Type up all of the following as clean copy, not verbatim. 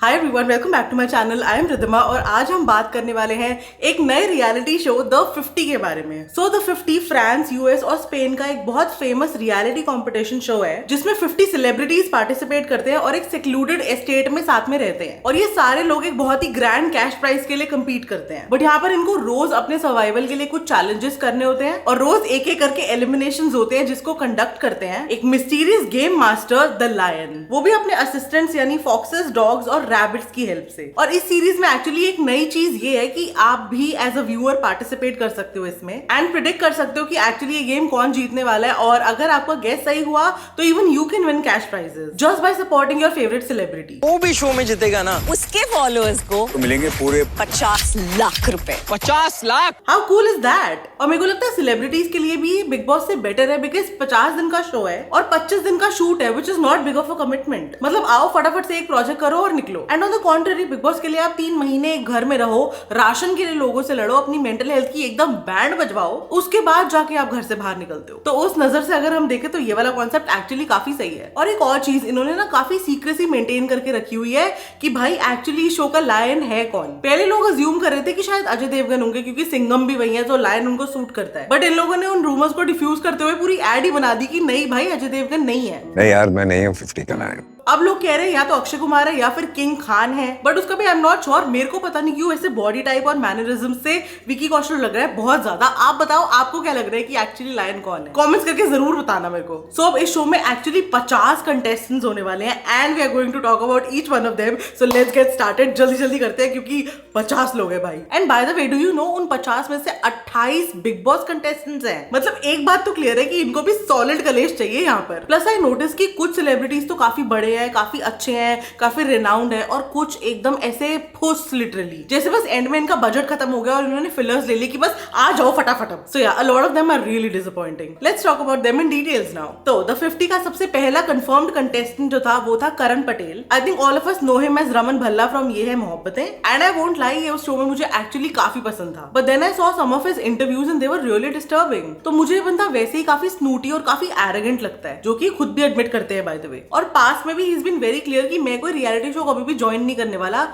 Hi everyone, welcome back to my channel. I am Riddhima और आज हम बात करने वाले हैं एक नए रियलिटी शो द 50 के बारे में। सो द 50 फ्रांस, यूएस और स्पेन का एक बहुत फेमस रियलिटी कंपटीशन शो है जिसमें 50 सेलिब्रिटीज पार्टिसिपेट करते हैं और एक सेक्लूडेड एस्टेट में साथ में रहते हैं और ये सारे लोग एक बहुत ही ग्रैंड कैश प्राइज के लिए कम्पीट करते हैं। बट यहाँ पर इनको रोज अपने सर्वाइवल के लिए कुछ चैलेंजेस करने होते हैं और रोज एक एक करके एलिमिनेशन होते हैं जिसको कंडक्ट करते हैं एक mysterious game master the lion, वो भी अपने असिस्टेंट्स यानी फॉक्सेस, डॉग्स और रैबिट्स की हेल्प से। और इस सीरीज में एक्चुअली एक नई चीज ये है कि आप भी एज अ व्यूअर पार्टिसिपेट कर सकते हो इसमें एंड प्रिडिक्ट कर सकते हो कि एक्चुअली ये गेम कौन जीतने वाला है। और अगर आपका गेस सही हुआ तो even you can win cash prices just by supporting your favourite celebrity. वो भी शो में जीतेगा ना, उसके फॉलोअर्स को तो मिलेंगे पूरे 50 लाख रुपए। 50 lakh. How cool is that. और मेरे को लगता है सेलिब्रिटीज के लिए भी बिग बॉस से बेटर है बिकॉज 50 दिन का शो है और 25 दिन का शूट है which is not big of a commitment. मतलब आओ फटाफट से एक प्रोजेक्ट करो और निकलो। And on the contrary big boss के लिए आप 3 महीने एक घर में रहो, राशन के लिए लोगों से लड़ो, अपनी मेंटल हेल्थ की एकदम बैंड बजवाओ, उसके बाद जाके आप घर से बाहर निकलते हो। तो उस नजर से अगर हम देखें तो ये वाला कॉन्सेप्ट एक्चुअली काफी सही है। और एक और चीज, इन्होंने ना काफी सीक्रेसी मेंटेन करके रखी हुई है कि भाई एक्चुअली शो का लायन है कौन। पहले लोग अज्यूम कर रहे थे कि शायद अजय देवगन होंगे क्योंकि सिंघम भी वही है तो लायन उनको सूट करता है। बट इन लोगों ने उन रूमर्स को डिफ्यूज करते हुए पूरी एड ही बना दी कि नहीं भाई अजय देवगन नहीं है। नहीं यार, मैं नहीं हूँ 50 का लायन। अब लोग कह रहे हैं या तो अक्षय कुमार है या फिर किंग खान है, बट उसका भी आई एम नॉट श्योर। मेरे को पता नहीं क्यों ऐसे बॉडी टाइप और मैनरिज्म से विकी कौशल लग रहा है बहुत ज्यादा। आप बताओ आपको क्या लग रहा है कि एक्चुअली लायन कौन है? कमेंट्स करके जरूर बताना मेरे को। सो अब इस शो में एक्चुअली 50 कंटेस्टेंट्स होने वाले हैं and we are going to talk about each one of them. So let's get started. जल्दी जल्दी करते हैं क्योंकि 50 लोग हैं भाई। And by the way, do you know उन 50 में से 28 बिग बॉस कंटेस्टेंट्स हैं। मतलब एक बात तो क्लियर है कि इनको भी सॉलिड कलेश चाहिए यहाँ पर। प्लस आई नोटिस कि कुछ सेलिब्रिटीज तो काफी बड़े हैं, काफी अच्छे हैं, काफी रिनाउंड है और कुछ एकदम ऐसे फुस लिटरली जैसे बस एंड में इनका बजट खत्म हो गया और इन्होंने फिलर्स ले ली कि बस आ जाओ फटाफट। So yeah, a lot of them are really disappointing. Let's talk about them in details now. तो द 50 का सबसे पहला कंफर्म्ड कंटेस्टेंट जो था वो था Karan Patel. I think all of us know him as Raman Bhalla from Yeh Hai Mohabbatein. And I won't lie, ये उस शो में मुझे एक्चुअली काफी पसंद था। But then I saw some of his interviews and they were really disturbing. तो मुझे ये बंदा वैसे ही काफी स्नूटी और काफी एरोगेंट लगता है, जो कि खुद भी एडमिट करते हैं बाय द वे। और पास में भी he is been very clear कि मैं कोई रियलिटी शो कभी भी ज्वाइन नहीं करने वाला।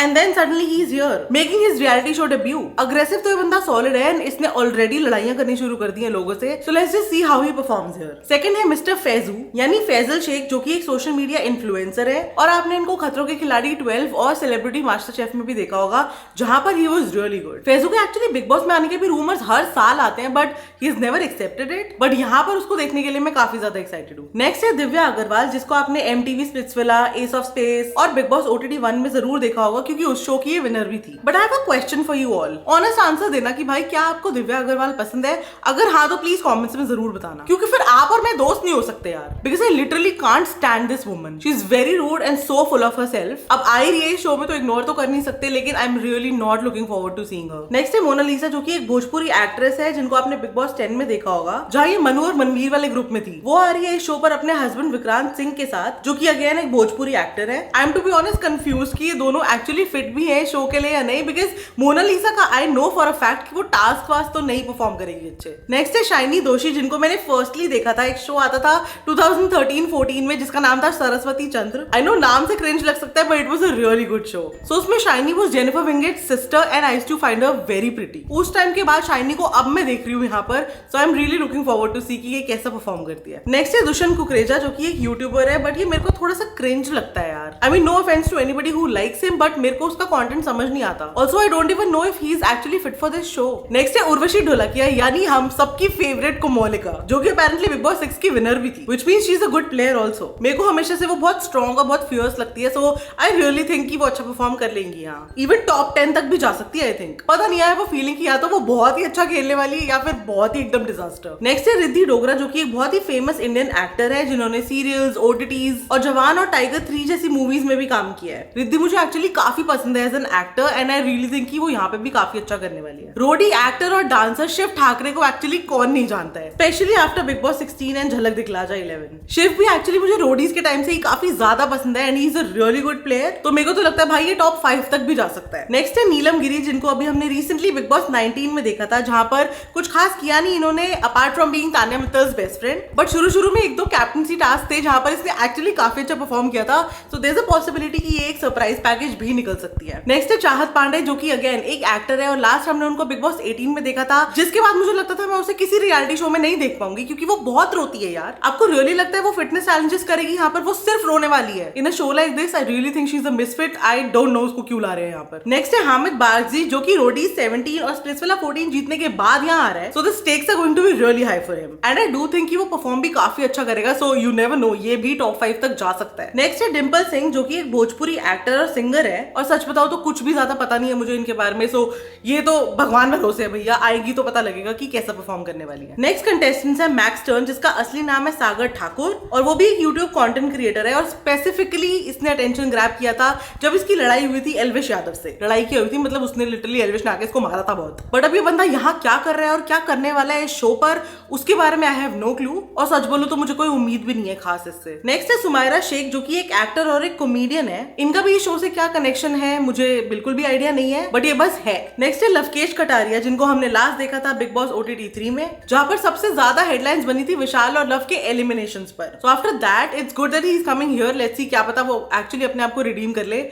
And then suddenly he is here making his reality show debut. Aggressive तो ये बंदा solid है and इसने already लड़ाइयाँ करनी शुरू कर दी हैं लोगों से। So let's just see how he performs here. Second है मिस्टर फैजू यानी फैजल शेख, जो कि एक सोशल मीडिया इन्फ्लुएंसर है और आपने इनको खतरों के खिलाड़ी 12 और सेलिब्रिटी मास्टर शेफ में भी देखा होगा जहां पर he was really good. Faizu के एक्चुअली बिग बॉस में आने के भी रूमर्स हर साल आते हैं but he has never accepted it. But यहाँ पर उसको देखने के लिए मैं काफी ज्यादा एक्साइटेड हूँ। नेक्स्ट है दिव्या अग्रवाल, जिसको आपने MTV Splitsvilla, S of space और बिग बॉस OTT 1 में जरूर देखा होगा क्योंकि उस शो की विनर भी थी। But I have a question for you all. Honest answer देना कि भाई क्या आपको दिव्या अग्रवाल पसंद है? अगर हाँ तो प्लीज कमेंट्स में जरूर बताना, क्योंकि फिर आप और मैं दोस्त नहीं हो सकते यार। Because I literally can't stand this woman. She is very rude and so full of herself. अब आई रही है शो में तो इग्नोर तो कर नहीं सकते, लेकिन I am really not looking forward to seeing her. Next है मोनालिसा, जो कि एक भोजपुरी एक्ट्रेस है जिनको आपने बिग बॉस 10 में देखा होगा जहाँ ये मनु और मनवीर वाले ग्रुप में थी। वो आ रही है इस शो पर अपने हस्बैंड विक्रांत सिंह के साथ, जो कि अगेन एक भोजपुरी एक्टर है। I am to be honest confuse कि ये दोनों एक्चुअली फिट भी है शो के लिए या नहीं, बिकॉज मोनालिसा का I know for a fact कि वो टास्क वास्क तो नहीं परफॉर्म करेगी अच्छे। नेक्स्ट है शाइनी दोषी, जिनको मैंने फर्स्टली देखा था, एक शो आता था 2013-14 में जिसका नाम था सरस्वती चंद्र। आई नो नाम से क्रिंज लग सकता है but it was a really good show. So उसमें Shiny was Jennifer Winget's sister and I used to find her very pretty. उस टाइम के बाद शाइनी को अब मैं देख रही हूँ यहाँ पर। So I am really looking forward to see कि ये कैसा परफॉर्म करती है। नेक्स्ट है दुष्यंत कुकरेजा, जो कि एक यूट्यूबर है बट ये मेरे को थोड़ा सा क्रिंज लगता है यार। I mean no offense to anybody who likes him, but मेरे को उसका कंटेंट समझ नहीं आता। Also I don't even know if he is actually fit for this show. Next है उर्वशी ढोलकिया, यानी हम सबकी फेवरेट कोमोलिका, जो कि अपेरेंटली बिग बॉस 6 की विनर भी थी, which means she is a good player also. मेरे को हमेशा से वो बहुत स्ट्रॉन्ग और बहुत फियर्स लगती है। सो आई रियली थिंक कि वो अच्छा परफॉर्म कर लेंगी। यहाँ इवन टॉप 10 तक भी जा सकती है। आई थिंक पता नहीं है वो फीलिंग की या तो वो बहुत ही अच्छा खेलने वाली है या फिर बहुत ही एकदम डिजास्टर। नेक्स्ट है रिद्धि डोगरा, जो कि एक बहुत ही फेमस इंडियन एक्टर है जिन्होंने सीरियल्स, OTTs और जवान और टाइगर 3 जैसी मूवीज में भी काम किया है। रिद्धि मुझे एक्चुअली काफी काफी पसंद है as an actor and I really think कि वो यहाँ पे भी काफी अच्छा करने वाली है। रोडी एक्टर और डांसर शिव ठाकरे को एक्चुअली कौन नहीं जानता है, specially after big boss 16 and झलक दिखला जा 11। शिव भी एक्चुअली मुझे रोडीज के टाइम से ही काफी ज्यादा पसंद है and he is a really good player, तो मेरे को तो लगता है भाई ये टॉप 5 तक भी जा सकता है। नेक्स्ट है नीलम गिरी, जिनको अभी हमने रिसेंटली बिग बॉस 19 में देखा था, जहां पर कुछ खास किया नहीं इन्होंने apart from being Tanya Mittal's best friend, but शुरू में एक दो कैप्टनसी टास्क थे जहां पर इसने एक्चुअली काफी अच्छा परफॉर्म किया था, so there is a possibility कि ये एक सरप्राइज पैकेज भी निकल सकती है। नेक्स्ट है चाहत पांडे, जो कि अगेन एक एक्टर है और लास्ट हमने उनको बिग बॉस 18 में देखा था, जिसके बाद मुझे लगता था मैं उसे किसी रियलिटी शो में नहीं देख पाऊंगी क्योंकि वो बहुत रोती है यार। आपको रियली लगता है वो फिटनेस चैलेंजेस करेगी यहाँ पर, वो सिर्फ रोने वाली है in a show like this? I really think she is a misfit. I don't know उसको क्यों ला रहे हैं यहाँ पर। नेक्स्ट है हामिद बागजी, जो कि रोडी 17 और स्प्लिट्सविला 14 जीतने के बाद यहाँ आ रहा है, so the stakes are going to be really high for him and I do think कि वो परफॉर्म भी काफी अच्छा करेगा, सो यू नेवर नो, ये भी टॉप 5 तक जा सकता है। नेक्स्ट है डिम्पल सिंह, जो कि एक भोजपुरी एक्टर और सिंगर है, और सच बताओ तो कुछ भी ज्यादा पता नहीं है मुझे इनके बारे में, सो ये तो भगवान भरोसे है भैया, आएगी तो पता लगेगा कि कैसा परफॉर्म करने वाली है। नेक्स्ट कंटेस्टेंट है मैक्स टर्न, जिसका असली नाम है सागर ठाकुर, और वो भी एक यूट्यूब कंटेंट क्रिएटर है, और स्पेसिफिकली इसने अटेंशन ग्रैब किया था जब इसकी लड़ाई हुई थी एल्विश यादव से। लड़ाई की हुई थी मतलब उसने लिटरली एल्विश ने आके इसको मारा था बहुत, बट अब ये बंदा यहाँ क्या कर रहा है और क्या करने वाला है इस शो पर, उसके बारे में आई हैव नो क्लू, और सच बोलूं तो मुझे कोई उम्मीद भी नहीं है खास इससे। नेक्स्ट है सुमायरा शेख, जो कि एक एक्टर और एक कॉमेडियन है, इनका भी इस शो से क्या कनेक्शन है मुझे बिल्कुल भी आइडिया नहीं है, बट ये बस है। नेक्स्ट है लवकेश कटारिया, जिनको हमने लास्ट देखा था बिग बॉस OTT 3 में, जहां पर सबसे ज्यादा हेडलाइंस बनी थी विशाल और लव के एलिमिनेशंस पर, so after that it's good that he is coming here, let's see क्या पता वो एक्चुअली अपने आप को रिडीम कर ले,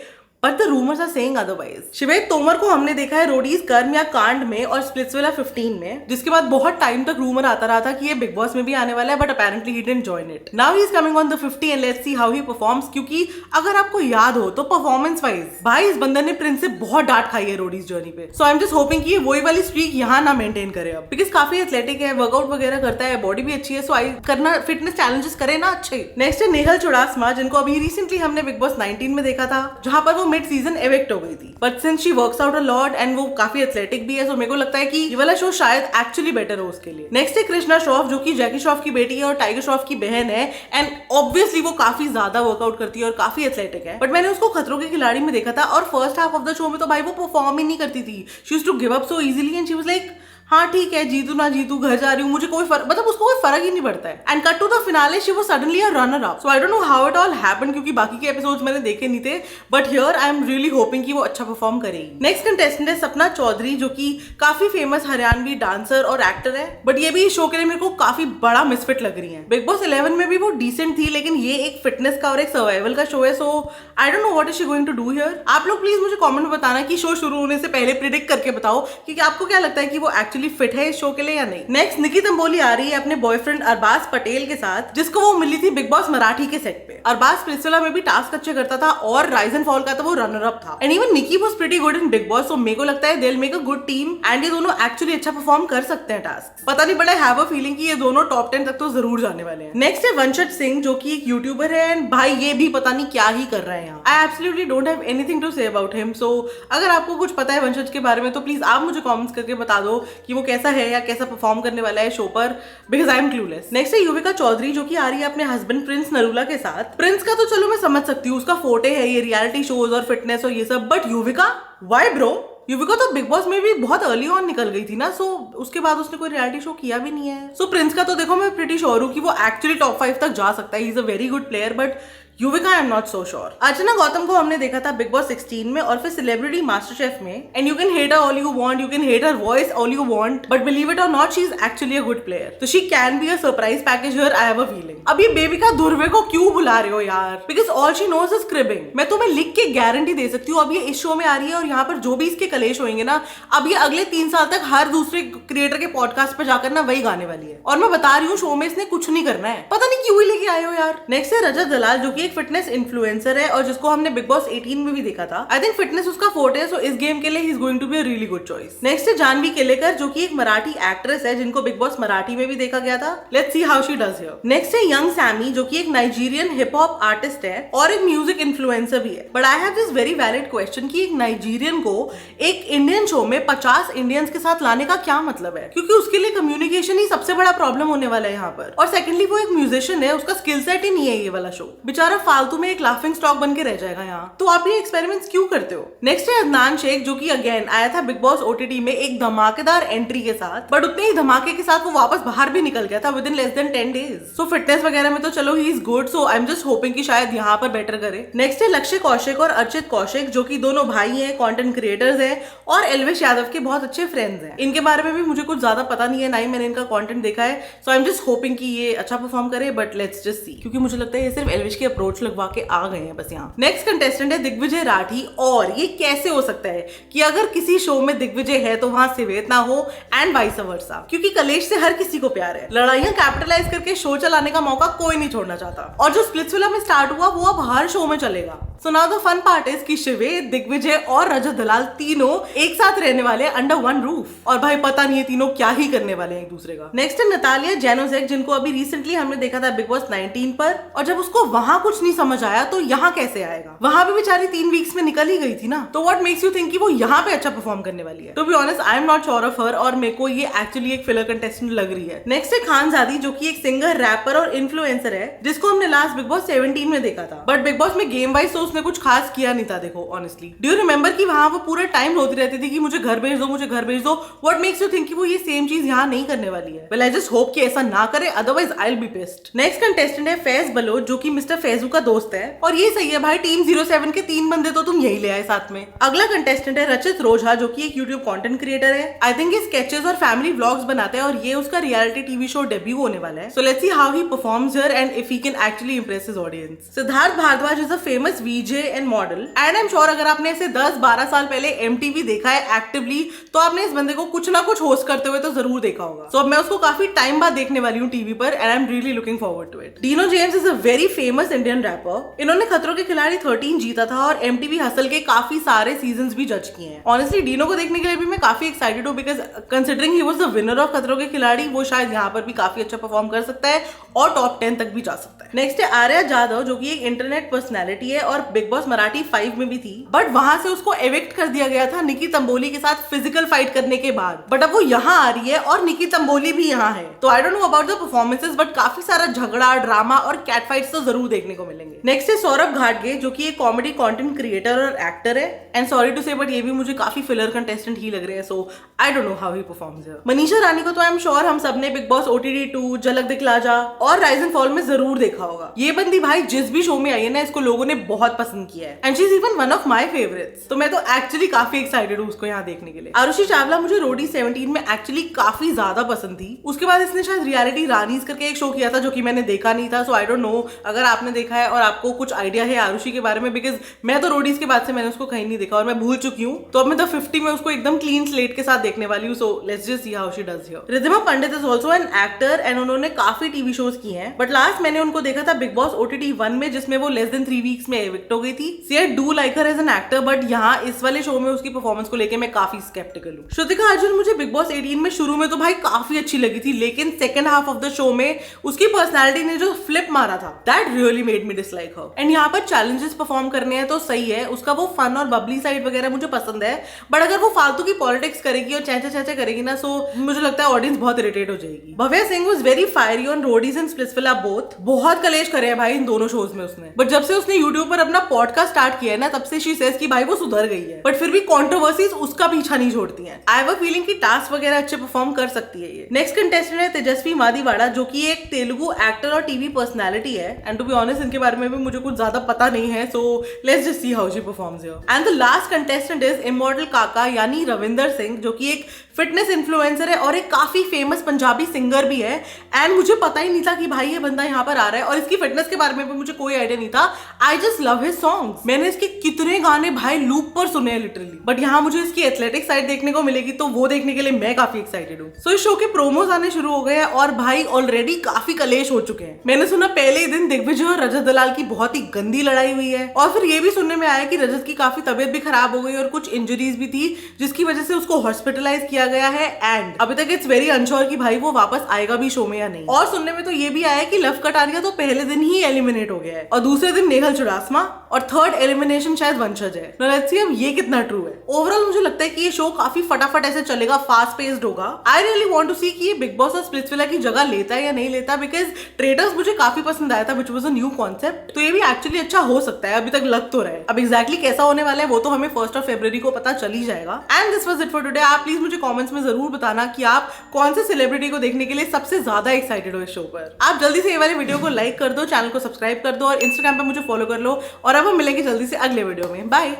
but the rumours are saying otherwise. Shivet Tomar को हमने देखा है रोडीज कर्म या कांड में और स्प्लिट्सविला 15 में, जिसके बाद बहुत टाइम तक रूमर आता रहा था कि ये बिग बॉस में भी आने वाला है, but apparently he didn't join it. Now he is coming on the 50 and let's see how he performs, क्योंकि अगर आपको याद हो तो परफॉर्मेंस वाइज भाई इस बंदे ने प्रिंस से बहुत डांट खाई है रोडीज जर्नी पे, सो आई एम जस्ट होपिंग कि ये वही वाली स्ट्रीक यहाँ ना मेंटेन करे अब, बिकॉज काफी एथलेटिक है, वर्कआउट वगैरह करता है, बॉडी भी अच्छी है, सो आई करना फिटनेस चैलेंजेस करे ना अच्छे। नेक्स्ट है नेहल चुड़ासमा, जिनको अभी रिसेंटली हमने बिग बॉस 19 में देखा था, जहां पर वो मिड सीजन इवेक्ट हो गई थी, but since she works out a lot and वो काफी एथलेटिक भी है, सो मेरे को लगता है कि ये वाला शो शायद एक्चुअली बेटर हो उसके लिए। नेक्स्ट है कृष्णा श्रॉफ, जो कि जैकी श्रॉफ की बेटी है और टाइगर श्रॉफ की बहन है, एंड ऑब्वियसली वो काफी ज्यादा वर्कआउट करती है और काफी एथलेटिक है, बट मैंने उसको खतरों के खिलाड़ी में देखा था और first half of the show में तो भाई वो परफॉर्म ही नहीं करती थी, she used to give up so easily and she was like हाँ ठीक है जीतू ना जीतू घर जा रही हूँ, मुझे कोई फर्क, मतलब उसको कोई फर्क ही नहीं पड़ता है। And cut to the finale she was suddenly a runner up, so I don't know how it all happened, क्योंकि बाकी के एपिसोड्स मैंने देखे नहीं थे, but here I am really hoping कि वो अच्छा परफॉर्म करेगी। नेक्स्ट कंटेस्टेंट है सपना चौधरी, जो कि काफी फेमस हरियाणवी डांसर और एक्टर है, बट ये भी इस शो के लिए मेरे को काफी बड़ा मिसफिट लग रही है। बिग बॉस 11 में भी वो डिसेंट थी, लेकिन ये एक फिटनेस का और एक सर्वाइवल का शो है, so I don't know what is she going to do here. आप लोग प्लीज मुझे कमेंट में बताना कि शो शुरू होने से पहले प्रिडिक्ट करके बताओ कि आपको क्या लगता है कि वो एक्चुअली फिट है इस शो के लिए या नहीं। नेक्स्ट निकी तंबोली आ रही है अपने बॉयफ्रेंड अरबाज पटेल के साथ, जिसको वो मिली थी बिग बॉस मराठी के सेट पे। अरबाज स्प्लिट्सविला में भी टास्क अच्छे करता था और राइज एंड फॉल का तो वो रनर अप था, and even Nikki was pretty good in Bigg Boss, so मेरे को लगता है they will make a good team and ये दोनों एक्चुअली अच्छा परफॉर्म कर सकते हैं टास्क। पता नहीं, but I have a feeling कि ये दोनों टॉप 10 तक तो जरूर जाने वाले हैं। नेक्स्ट है वंशज सिंह, जो कि एक यूट्यूबर है, एंड भाई ये भी पता नहीं क्या ही कर रहा है यहाँ। I absolutely don't have anything to say about him, so अगर आपको कुछ पता है वंशज के बारे में तो प्लीज आप मुझे कमेंट्स करके बता दो कि वो कैसा है या कैसा परफॉर्म करने वाला है शो पर, because I am clueless. Next है युविका चौधरी, जो कि आ रही है अपने हस्बैंड प्रिंस नरूला के साथ। प्रिंस का तो चलो मैं समझ सकती हूँ, उसका फोटे है ये रियलिटी शोज और फिटनेस और ये सब, but Yuvika why bro? Yuvika तो बिग बॉस में भी बहुत अर्ली ऑन निकल गई थी ना, सो उसके बाद उसने कोई रियलिटी शो किया भी नहीं है। सो प्रिंस का तो देखो मैं प्रीटी श्योर हूँ कि वो एक्चुअली टॉप 5 तक जा सकता है, he is a very good player, but Yuvika I am not so sure. Archana Gautam को हमने देखा था बिग बॉस 16 में और फिर सेलिब्रिटी मास्टर शेफ में, and you can hate her all you want, you can hate her voice all you want, but believe it और not she is actually a good player, तो she can be a surprise package here, I have a feeling. अब ये बेबिका धुर्वे को क्यों बुला रहे हो यार, because all she knows is cribbing. मैं तुम्हें लिख के गारंटी दे सकती हूँ, अब ये इस शो में आ रही है और यहाँ पर जो भी इसके कलेश होंगे ना, अब ये अगले 3 साल तक हर दूसरे क्रिएटर के पॉडकास्ट पे जाकर ना वही गाने वाली है, और मैं बता रही हूँ शो में इसने कुछ नहीं करना है, पता नहीं क्यों ही लेके आए हो यार। नेक्स्ट है रजत दलाल, जो कि एक फिटनेस इन्फ्लुएंसर है और जिसको हमने बिग बॉस 18 में भी देखा था। आई थिंक फिटनेस उसका फोर्ट है, सो इस गेम के लिए he is going to be a really good choice. Next है जानवी केलेकर, जो कि एक मराठी एक्ट्रेस है, जिनको बिग बॉस मराठी में भी देखा गया था। Let's see how she does here. Next है यंग सैमी, जो कि एक नाइजीरियन हिप हॉप आर्टिस्ट है और एक म्यूजिक इन्फ्लुएंसर भी है, but I have this very valid question कि एक नाइजीरियन को एक इंडियन शो में 50 इंडियंस के साथ लाने का क्या मतलब है, क्योंकि उसके लिए कम्युनिकेशन ही सबसे बड़ा प्रॉब्लम होने वाला है यहाँ पर, और सेकेंडली वो एक म्यूजिशियन है, उसका स्किल सेट ही नहीं है ये वाला शो। बेचारा हमारा फालतू में एक लाफिंग स्टॉक बन के रह जाएगा यहाँ। तो आप ये एक्सपेरिमेंट्स क्यों करते हो? नेक्स्ट है अदनान शेख, जो कि अगेन आया था बिग बॉस ओटीटी में एक धमाकेदार एंट्री के साथ, बट उतने ही धमाके के साथ वो वापस बाहर भी निकल गया था with in less than 10 days. So fitness वगैरह में तो चलो he is good, so I am just hoping कि शायद यहाँ पर बेटर करे। नेक्स्ट है लक्ष्य कौशिक और अर्चित कौशिक, जो कि दोनों भाई हैं, कंटेंट क्रिएटर्स हैं और एल्विश यादव के बहुत अच्छे फ्रेंड्स हैं। इनके बारे में भी मुझे कुछ ज्यादा पता नहीं है, ना ही मैंने इनका कंटेंट देखा है, so I am just hoping कि ये अच्छा परफॉर्म करे, बट लेट्स जस्ट सी, क्योंकि मुझे लगता है ये सिर्फ एल्विश की अप्रोच लगवा के आ गए हैं बस यहाँ। नेक्स्ट कंटेस्टेंट है दिग्विजय राठी, और ये कैसे हो सकता है कि अगर किसी शो में दिग्विजय है तो वहां सिवेत ना हो, एंड वाइस वर्सा, क्योंकि कलेश से हर किसी को प्यार है। लड़ाइयां कैपिटलाइज करके शो चलाने का मौका कोई नहीं छोड़ना चाहता, और जो स्प्लिट्सविला में स्टार्ट हुआ वो अब हर शो में चलेगा। So now the fun part is कि शिवेत, दिग्विजय और रजत दलाल तीनों एक साथ रहने वाले अंडर वन रूफ, और भाई पता नहीं है तीनों क्या ही करने वाले हैं एक दूसरे का। नेक्स्ट है नतालिया जेनोजेक, जिनको अभी रिसेंटली हमने देखा था बिग बॉस 19 पर, और जब उसको वहां कुछ नहीं समझ आया तो यहाँ कैसे आएगा? वहां भी बेचारी 3 वीक्स में निकल ही गई थी ना, तो व्हाट मेक्स यू थिंक कि वो यहाँ पे अच्छा परफॉर्म करने वाली है? To be honest I am not sure of her, और मेरे को ये एक्चुअली एक फिलर कंटेस्टेंट लग रही है। नेक्स्ट है खानजादी, जो कि एक सिंगर, रैपर और इन्फ्लुएंसर है, जिसको हमने लास्ट बिग बॉस 17 में देखा था, बट बिग बॉस में गेम वाइज तो उसने कुछ खास किया नहीं था। देखो ऑनेस्टली, डू यू रिमेंबर कि वहां वो पूरा टाइम रोती रहती थी कि मुझे घर भेज दो, मुझे घर भेज दो। व्हाट मेक्स यू थिंक कि वो ये सेम चीज यहाँ नहीं करने वाली है? वेल आई जस्ट होप कि ऐसा ना करे, otherwise I will be pissed. Next contestant है फैज बलोच, जो कि मिस्टर फैजू का दोस्त है, और ये सही है भाई, टीम 07 के 3 बंदे तो तुम यही ले आए साथ में। अगला कंटेस्टेंट है रचित रोझा, जो कि एक यूट्यूब कंटेंट क्रिएटर है। आई थिंक ये स्केचेस और फैमिली व्लॉग्स बनाता है, और ये उसका रियलिटी टीवी शो डेब्यू होने वाला है। So let's see how he performs here and if he can actually impress his audience. Siddharth Bhardwaj is a famous VJ and model, and I am sure अगर आपने इसे 10-12 साल पहले एमटीवी देखा है एक्टिवली, तो आपने इस बंदे को कुछ ना कुछ होस्ट करते हुए तो जरूर देखा होगा। सो अब मैं उसको काफी टाइम बाद देखने वाली हूँ टीवी पर, and I am really looking forward to it. Dino James is a very famous Indian rapper. इन्होंने खतरों के खिलाड़ी 13 जीता था, और एमटीवी हसल के काफी सारे सीजन्स भी जज किए हैं। ऑनेस्टली डीनो को देखने के लिए भी मैं काफी एक्साइटेड हूँ, because considering he was the winner of खतरों के खिलाड़ी, वो शायद यहाँ पर भी काफी अच्छा परफॉर्म कर सकता है और टॉप 10 तक भी जा सकता है। नेक्स्ट है आर्या जाधव, जो कि एक इंटरनेट पर्सनैलिटी है और बिग बॉस मराठी 5 में भी थी, बट वहां से उसको एविक्ट कर दिया गया था निकी तंबोली के साथ फिजिकल फाइट करने के बाद। बट अब वो यहाँ आ रही है और निकी तंबोली भी यहाँ है, तो आई don't know about the performances, but काफी सारा झगड़ा, ड्रामा और कैट फाइट्स तो जरूर देखने को मिलेंगे। नेक्स्ट है सौरभ घाटगे, जो कि एक कॉमेडी कंटेंट क्रिएटर और एक्टर है, एंड सॉरी टू से बट ये भी मुझे काफी फिलर कंटेस्टेंट ही लग रहे हैं, so I don't know how he performs here. Manisha Rani को तो आई एम श्योर हम सबने बिग बॉस OTT 2, झलक दिखला जा और राइज एंड फॉल में जरूर देखा होगा। ये बंदी भाई जिस भी शो में आई है ना, इसको लोगों ने बहुत पसंद किया है, and she is even one of my favourites, तो मैं तो एक्चुअली काफी एक्साइटेड हूँ उसको यहाँ देखने के लिए। आरुषि चावला मुझे रोडी 17 में एक्चुअली काफी ज्यादा पसंद थी। उसके बाद इसने शायद रियलिटी रानीज करके एक शो किया था, जो कि मैंने देखा नहीं था, सो आई डोंट नो अगर आपने देखा है और आपको कुछ आइडिया है आरुषि के बारे में, बिकॉज मैं तो रोडीज के बाद से मैंने उसको कहीं नहीं देखा और मैं भूल चुकी हूँ, तो अब मैं द 50 में उसको एकदम क्लीन स्लेट के साथ देखने वाली हूँ। So let's just see how she does here. Riddhima Pandit is also an actor, and उन्होंने काफी टीवी शोज किए हैं, बट लास्ट मैंने उनको देखा था बिग बॉस OTT 1 में, जिसमें वो लेस देन 3 वीक्स में एविक्ट हो गई थी। See I do like her as an actor, but यहाँ इस वाले शो में उसकी परफॉर्मेंस को लेकर मैं काफी स्केप्टिकल हूँ। श्रुतिका अर्जुन मुझे बिग बॉस 18 में शुरू में तो भाई काफी अच्छी लगी थी, लेकिन second half of the show में उसकी पर्सनालिटी ने जो फ्लिप मारा था, that really made me dislike her. And यहाँ पर चैलेंजेस परफॉर्म करने हैं तो सही है, उसका वो फन और बबली साइड वगैरह मुझे पसंद है, बट अगर वो फालतू की पॉलिटिक्स करेगी और चैचा करेगी ना, सो मुझे लगता है ऑडियंस बहुत इरिटेट हो जाएगी। Bhavya Singh was very fiery on Roadies and Splitsvilla both. बहुत कलेश करे हैं भाई इन दोनों शोज में उसने, बट जब से उसने यूट्यूब पर अपना पॉडकास्ट स्टार्ट किया है ना, तब से शी सेज कि भाई वो सुधर गई है, बट फिर भी कंट्रोवर्सीज उसका पीछा नहीं छोड़ती हैं। आई हैव अ फीलिंग कि टास्क वगैरह अच्छे परफॉर्म कर सकती है ये। नेक्स्ट कंटेस्टेंट है तेजस्वी मादीवाड़ा, जो कि एक तेलुगु एक्टर और टीवी पर्सनालिटी है, एंड टू बी ऑनेस्ट इनके बारे में भी मुझे कुछ ज्यादा पता नहीं है, so let's just see how she performs here. And the last contestant is immortal काका, यानी रविंदर सिंह, जो कि एक फिटनेस इन्फ्लुएंसर है और एक काफी फेमस पंजाबी सिंगर भी है, एंड मुझे पता ही नहीं था कि भाई ये बंदा यहाँ पर आ रहा है, और इसकी फिटनेस के बारे में भी मुझे कोई आइडिया नहीं था। I just love his songs. मैंने इसके कितने गाने भाई लूप पर सुने हैं लिटरली, बट यहाँ मुझे इसकी एथलेटिक साइड देखने को मिलेगी, तो वो देखने के लिए मैं काफी एक्साइटेड हूँ। सो इस शो के प्रोमोज आने शुरू हो गए हैं और भाई ऑलरेडी काफी कलेश हो चुके हैं। मैंने सुना पहले ही दिन दिग्विजय और रजत दलाल की बहुत ही गंदी लड़ाई हुई है, और फिर ये भी सुनने में आया कि रजत की काफी तबियत भी खराब हो गई और कुछ इंजरीज भी थी, जिसकी वजह से उसको हॉस्पिटलाइज किया गया है, एंड अभी तक इट्स वेरी अनश्योर कि भाई वो वापस आएगा भी शो में या नहीं। और सुनने में तो ये भी आया कि लव कटारिया तो पहले दिन ही एलिमिनेट हो गया है, और दूसरे दिन नेहल चुडासमा, और थर्ड एलिमिनेशन शायद वंशज है। लेट्स सी अब ये कितना ट्रू है। ओवरऑल मुझे लगता है कि ये शो काफी फटाफट ऐसे चलेगा, फास्ट पेस्ड होगा। I really want to see कि ये बिग बॉस और स्प्लिट्सविला की जगह लेता है या नहीं लेता, बिकॉज ट्रेडर्स मुझे काफी पसंद आया था, which was a new concept, तो ये भी एक्चुअली अच्छा हो सकता है, अभी तक लग तो रहा है। अब एग्जैक्टली कैसा होने वाला है वो तो हमें 1 फरवरी को पता चल ही जाएगा। And this was it for today. आप प्लीज मुझे कमेंट्स में जरूर बताना कि आप कौन से सेलिब्रिटी को देखने के लिए सबसे ज्यादा एक्साइटेड हो इस शो पर। आप जल्दी से ये वाले वीडियो को लाइक कर दो, चैनल को सब्सक्राइब कर दो और इंस्टाग्राम पे मुझे फॉलो कर लो। और अब हम मिलेंगे जल्दी से अगले वीडियो में। बाय।